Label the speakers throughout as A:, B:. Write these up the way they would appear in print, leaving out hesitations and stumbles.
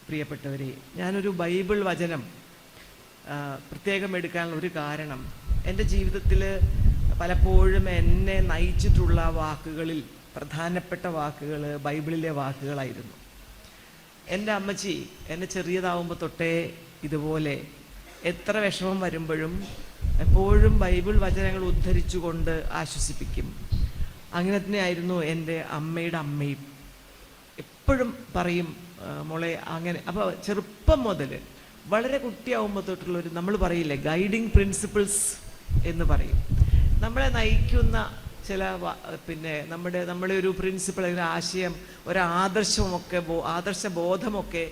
A: പ്രിയപ്പെട്ടവരെ, ഞാനൊരു ബൈബിൾ വചനം പ്രത്യേകം എടുക്കാനുള്ള ഒരു കാരണം, എൻ്റെ ജീവിതത്തിൽ പലപ്പോഴും എന്നെ നയിച്ചിട്ടുള്ള വാക്കുകളിൽ പ്രധാനപ്പെട്ട വാക്കുകൾ ബൈബിളിലെ വാക്കുകളായിരുന്നു. എൻ്റെ അമ്മച്ചി എന്നെ ചെറിയതാവുമ്പോൾ തൊട്ടേ ഇതുപോലെ എത്ര വിഷമം വരുമ്പോഴും എപ്പോഴും ബൈബിൾ വചനങ്ങൾ ഉദ്ധരിച്ചുകൊണ്ട് ആശ്വസിപ്പിക്കും. അങ്ങനെ തന്നെയായിരുന്നു എൻ്റെ അമ്മയുടെ അമ്മയും. എപ്പോഴും പറയും, മോളെ അങ്ങനെ. അപ്പോൾ ചെറുപ്പം മുതൽ വളരെ കുട്ടിയാവുമ്പോൾ തൊട്ടുള്ളൊരു, നമ്മൾ പറയില്ലേ, ഗൈഡിങ് പ്രിൻസിപ്പിൾസ് എന്ന് പറയും. നമ്മളെ നയിക്കുന്ന ചില നമ്മുടെ ഒരു പ്രിൻസിപ്പിൾ, ഒരു ആശയം, ഒരു ആദർശബോധമൊക്കെ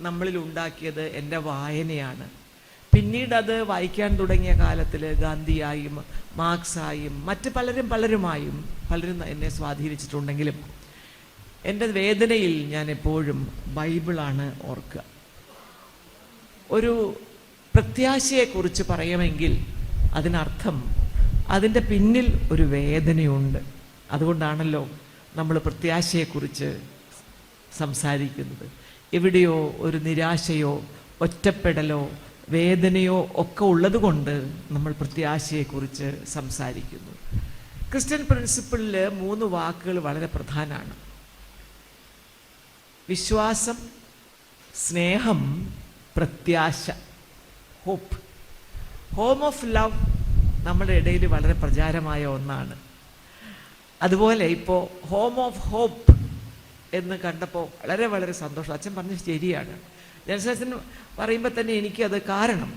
A: നമ്മളിൽ ഉണ്ടാക്കിയത് എൻ്റെ വായനയാണ്. പിന്നീട് അത് വായിക്കാൻ തുടങ്ങിയ കാലത്തിൽ ഗാന്ധിയായും മാർക്സായും മറ്റ് പലരുമായും പലരും എന്നെ സ്വാധീനിച്ചിട്ടുണ്ടെങ്കിലും എൻ്റെ വേദനയിൽ ഞാൻ എപ്പോഴും ബൈബിളാണ് ഓർക്കുക. ഒരു പ്രത്യാശയെക്കുറിച്ച് പറയുമെങ്കിൽ അതിനർത്ഥം അതിൻ്റെ പിന്നിൽ ഒരു വേദനയുണ്ട്. അതുകൊണ്ടാണല്ലോ നമ്മൾ പ്രത്യാശയെക്കുറിച്ച് സംസാരിക്കുന്നത്. എവിടെയോ ഒരു നിരാശയോ ഒറ്റപ്പെടലോ വേദനയോ ഒക്കെ ഉള്ളത് കൊണ്ട് നമ്മൾ പ്രത്യാശയെക്കുറിച്ച് സംസാരിക്കുന്നു. ക്രിസ്ത്യൻ പ്രിൻസിപ്പിളിൽ 3 വാക്കുകൾ വളരെ പ്രധാനമാണ്: വിശ്വാസം, സ്നേഹം, പ്രത്യാശ. ഹോപ്പ്. ഹോം ഓഫ് ലവ് നമ്മുടെ ഇടയിൽ വളരെ പ്രചാരമായ ഒന്നാണ്. അതുപോലെ ഇപ്പോൾ ഹോം ഓഫ് ഹോപ്പ് എന്ന് കണ്ടപ്പോൾ വളരെ വളരെ സന്തോഷം. അച്ഛൻ പറഞ്ഞത് ശരിയാണ്. ജനസൻ പറയുമ്പോൾ തന്നെ എനിക്കത്, കാരണം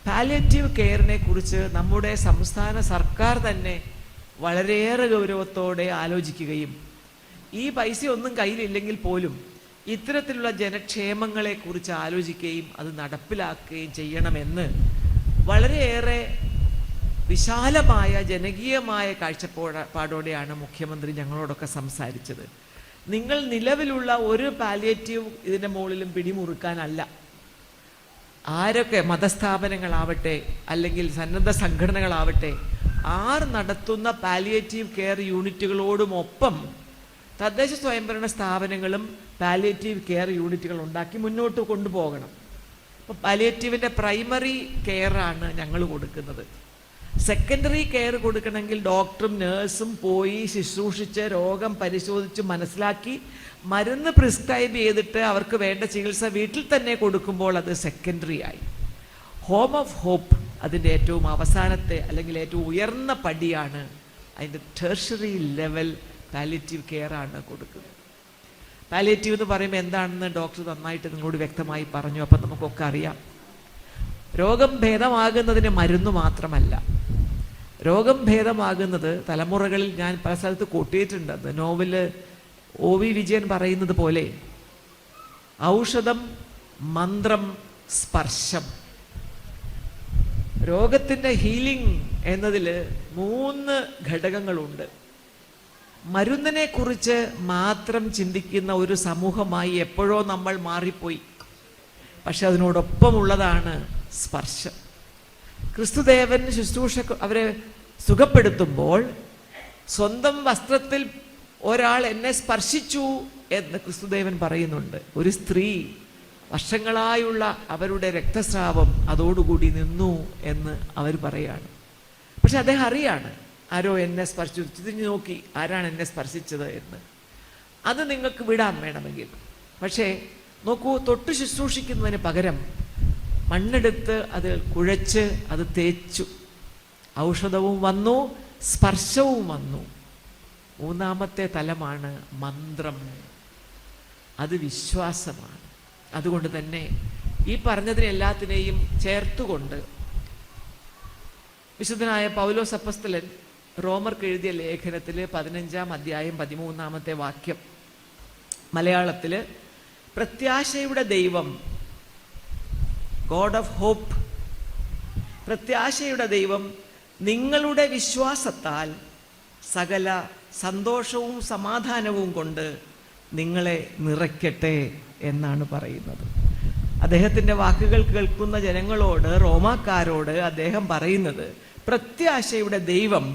A: പാലിയേറ്റീവ് കെയറിനെ കുറിച്ച് നമ്മുടെ സംസ്ഥാന സർക്കാർ തന്നെ വളരെയേറെ ഗൗരവത്തോടെ ആലോചിക്കുകയും ഈ പൈസ ഒന്നും കയ്യിലില്ലെങ്കിൽ പോലും ഇത്തരത്തിലുള്ള ജനക്ഷേമങ്ങളെക്കുറിച്ച് ആലോചിക്കുകയും അത് നടപ്പിലാക്കുകയും ചെയ്യണമെന്ന് വളരെയേറെ വിശാലമായ ജനകീയമായ കാഴ്ചപ്പാടോടെയാണ് മുഖ്യമന്ത്രി ഞങ്ങളോടൊക്കെ സംസാരിച്ചത്. നിങ്ങൾ നിലവിലുള്ള ഒരു പാലിയേറ്റീവ് ഇതിൻ്റെ മുകളിലും പിടിമുറുക്കാനല്ല. ആരൊക്കെ, മതസ്ഥാപനങ്ങളാവട്ടെ അല്ലെങ്കിൽ സന്നദ്ധ സംഘടനകളാവട്ടെ, നടത്തുന്ന പാലിയേറ്റീവ് കെയർ യൂണിറ്റുകളോടുമൊപ്പം തദ്ദേശ സ്വയംഭരണ സ്ഥാപനങ്ങളും പാലിയേറ്റീവ് കെയർ യൂണിറ്റുകൾ ഉണ്ടാക്കി മുന്നോട്ട് കൊണ്ടുപോകണം. അപ്പോൾ പാലിയേറ്റീവിൻ്റെ പ്രൈമറി കെയറാണ് ഞങ്ങൾ കൊടുക്കുന്നത്. സെക്കൻഡറി കെയർ കൊടുക്കണമെങ്കിൽ ഡോക്ടറും നേഴ്സും പോയി ശുശ്രൂഷിച്ച് രോഗം പരിശോധിച്ച് മനസ്സിലാക്കി മരുന്ന് പ്രിസ്ക്രൈബ് ചെയ്തിട്ട് അവർക്ക് വേണ്ട ചികിത്സ വീട്ടിൽ തന്നെ കൊടുക്കുമ്പോൾ അത് സെക്കൻഡറി ആയി. ഹോം ഓഫ് ഹോപ്പ് അതിൻ്റെ ഏറ്റവും അവസാനത്തെ അല്ലെങ്കിൽ ഏറ്റവും ഉയർന്ന പടിയാണ്. അതിൻ്റെ ടെർഷറി ലെവൽ പാലിയേറ്റീവ് കെയർ ആണ് കൊടുക്കുന്നത്. പാലിയേറ്റീവ് എന്ന് പറയുമ്പോൾ എന്താണെന്ന് ഡോക്ടർ നന്നായിട്ട് നിങ്ങളോട് വ്യക്തമായി പറഞ്ഞു. അപ്പം നമുക്കൊക്കെ അറിയാം, രോഗം ഭേദമാകുന്നതിന് മരുന്ന് മാത്രമല്ല, രോഗം ഭേദമാകുന്നത് തലമുറകളിൽ ഞാൻ പല സ്ഥലത്ത് കൂട്ടിയിട്ടുണ്ട്. അത് നോവല് OV വിജയൻ പറയുന്നത് പോലെ ഔഷധം, മന്ത്രം, സ്പർശം. രോഗത്തിൻ്റെ ഹീലിംഗ് എന്നതിൽ 3 ഘടകങ്ങളുണ്ട്. മരുന്നിനെ കുറിച്ച് മാത്രം ചിന്തിക്കുന്ന ഒരു സമൂഹമായി എപ്പോഴോ നമ്മൾ മാറിപ്പോയി. പക്ഷെ അതിനോടൊപ്പമുള്ളതാണ് സ്പർശം. ക്രിസ്തുദേവൻ ശുശ്രൂഷ അവരെ സുഖപ്പെടുത്തുമ്പോൾ സ്വന്തം വസ്ത്രത്തിൽ ഒരാൾ എന്നെ സ്പർശിച്ചു എന്ന് ക്രിസ്തുദേവൻ പറയുന്നുണ്ട്. ഒരു സ്ത്രീ വർഷങ്ങളായുള്ള അവരുടെ രക്തസ്രാവം അതോടുകൂടി നിന്നു എന്ന് അവർ പറയാണ്. പക്ഷെ അദ്ദേഹം അറിയാണ് ആരോ എന്നെ സ്പർശിച്ചു. തിരിഞ്ഞു നോക്കി ആരാണ് എന്നെ സ്പർശിച്ചത് എന്ന്. അത് നിങ്ങൾക്ക് വിടാൻ വേണമെങ്കിൽ. പക്ഷേ നോക്കൂ, തൊട്ട് ശുശ്രൂഷിക്കുന്നതിന് പകരം മണ്ണെടുത്ത് അത് കുഴച്ച് അത് തേച്ചു. ഔഷധവും വന്നു, സ്പർശവും വന്നു. 3ാമത്തെ തലമാണ് മന്ത്രം. അത് വിശ്വാസമാണ്. അതുകൊണ്ട് തന്നെ ഈ പറഞ്ഞതിനെല്ലാത്തിനെയും ചേർത്തുകൊണ്ട് വിശുദ്ധനായ പൗലോസ് അപ്പസ്തലൻ റോമർക്ക് എഴുതിയ ലേഖനത്തിൽ 15-ാം അധ്യായം 13-ാമത്തെ വാക്യം മലയാളത്തിൽ, പ്രത്യാശയുടെ ദൈവം, ഗോഡ് ഓഫ് ഹോപ്പ്, പ്രത്യാശയുടെ ദൈവം നിങ്ങളുടെ വിശ്വാസത്താൽ സകല സന്തോഷവും സമാധാനവും കൊണ്ട് നിങ്ങളെ നിറയ്ക്കട്ടെ എന്നാണ് പറയുന്നത്. അദ്ദേഹത്തിൻ്റെ വാക്കുകൾ കേൾക്കുന്ന ജനങ്ങളോട്, റോമാക്കാരോട് അദ്ദേഹം പറയുന്നത്, പ്രത്യാശയുടെ ദൈവം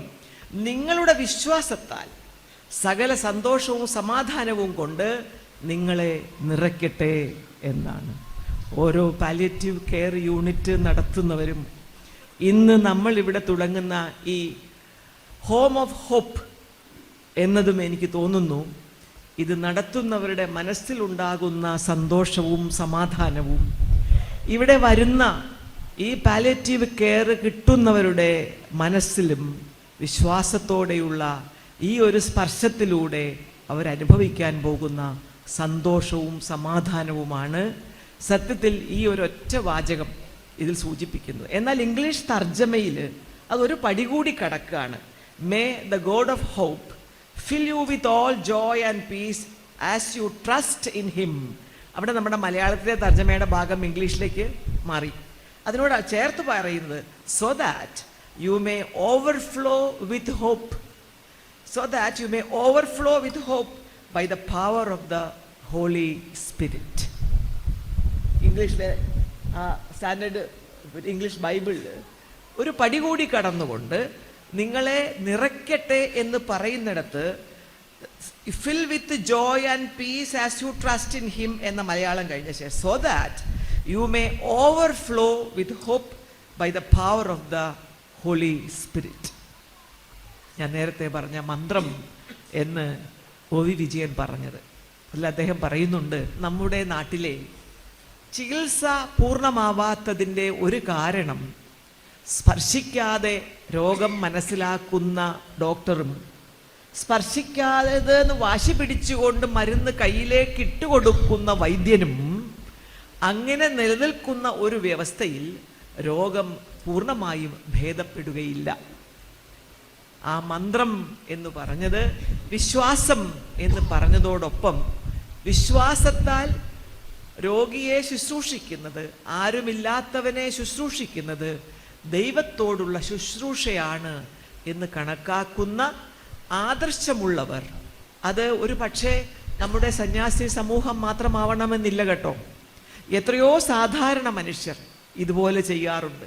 A: നിങ്ങളുടെ വിശ്വാസത്താൽ സകല സന്തോഷവും സമാധാനവും കൊണ്ട് നിങ്ങളെ നിറയ്ക്കട്ടെ എന്നാണ്. ഓരോ പാലിയേറ്റീവ് കെയർ യൂണിറ്റ് നടത്തുന്നവരും ഇന്ന് നമ്മൾ ഇവിടെ തുടങ്ങുന്ന ഈ ഹോം ഓഫ് ഹോപ്പ് എന്നതും എനിക്ക് തോന്നുന്നു ഇത് നടത്തുന്നവരുടെ മനസ്സിലുണ്ടാകുന്ന സന്തോഷവും സമാധാനവും ഇവിടെ വരുന്ന ഈ പാലിയേറ്റീവ് കെയർ കിട്ടുന്നവരുടെ മനസ്സിലും വിശ്വാസത്തോടെയുള്ള ഈ ഒരു സ്പർശത്തിലൂടെ അവരനുഭവിക്കാൻ പോകുന്ന സന്തോഷവും സമാധാനവുമാണ് സത്യത്തിൽ ഈ ഒരൊറ്റ വാചകം ഇതിൽ സൂചിപ്പിക്കുന്നത്. എന്നാൽ ഇംഗ്ലീഷ് തർജ്ജമയിൽ അതൊരു പടി കൂടി കടക്കുകയാണ്. May the God of hope fill you with all joy and peace as you trust in him. അവിടെ നമ്മുടെ മലയാളത്തിലെ തർജ്ജമയുടെ ഭാഗം ഇംഗ്ലീഷിലേക്ക് മാറി. അതിനോട് ചേർത്ത് പറയുന്നത് so that you may overflow with hope. So that you may overflow with hope by the power of the Holy Spirit. ഇംഗ്ലീഷിലെ സ്റ്റാൻഡേർഡ് ഇംഗ്ലീഷ് ബൈബിളിൽ ഒരു പടി കൂടി കടന്നുകൊണ്ട് നിങ്ങളെ നിറയ്ക്കട്ടെ എന്ന് പറയുന്നിടത്ത് fill with joy and peace as you trust in him എന്ന മലയാളം കഴിഞ്ഞ ശേഷം so that you may overflow with hope by the power of the Holy Spirit. ഞാൻ നേരത്തെ പറഞ്ഞ മന്ത്രം എന്ന് ഒ വി വിജയൻ പറഞ്ഞത് അല്ല, അദ്ദേഹം പറയുന്നുണ്ട് നമ്മുടെ നാട്ടിലെ ചികിത്സ പൂർണ്ണമാവാത്തതിൻ്റെ ഒരു കാരണം സ്പർശിക്കാതെ രോഗം മനസ്സിലാക്കുന്ന ഡോക്ടറും സ്പർശിക്കാതെന്ന് വാശി പിടിച്ചുകൊണ്ട് മരുന്ന് കയ്യിലേക്ക് ഇട്ടുകൊടുക്കുന്ന വൈദ്യനും അങ്ങനെ നിലനിൽക്കുന്ന ഒരു വ്യവസ്ഥയിൽ രോഗം പൂർണ്ണമായും ഭേദപ്പെടുകയില്ല. ആ മന്ത്രം എന്ന് പറഞ്ഞത് വിശ്വാസം എന്ന് പറഞ്ഞതോടൊപ്പം വിശ്വാസത്താൽ രോഗിയെ ശുശ്രൂഷിക്കുന്നത്, ആരുമില്ലാത്തവനെ ശുശ്രൂഷിക്കുന്നത് ദൈവത്തോടുള്ള ശുശ്രൂഷയാണ് എന്ന് കണക്കാക്കുന്ന ആദർശമുള്ളവർ, അത് ഒരു പക്ഷേ നമ്മുടെ സന്യാസി സമൂഹം മാത്രമാവണമെന്നില്ല കേട്ടോ. എത്രയോ സാധാരണ മനുഷ്യർ ഇതുപോലെ ചെയ്യാറുണ്ട്.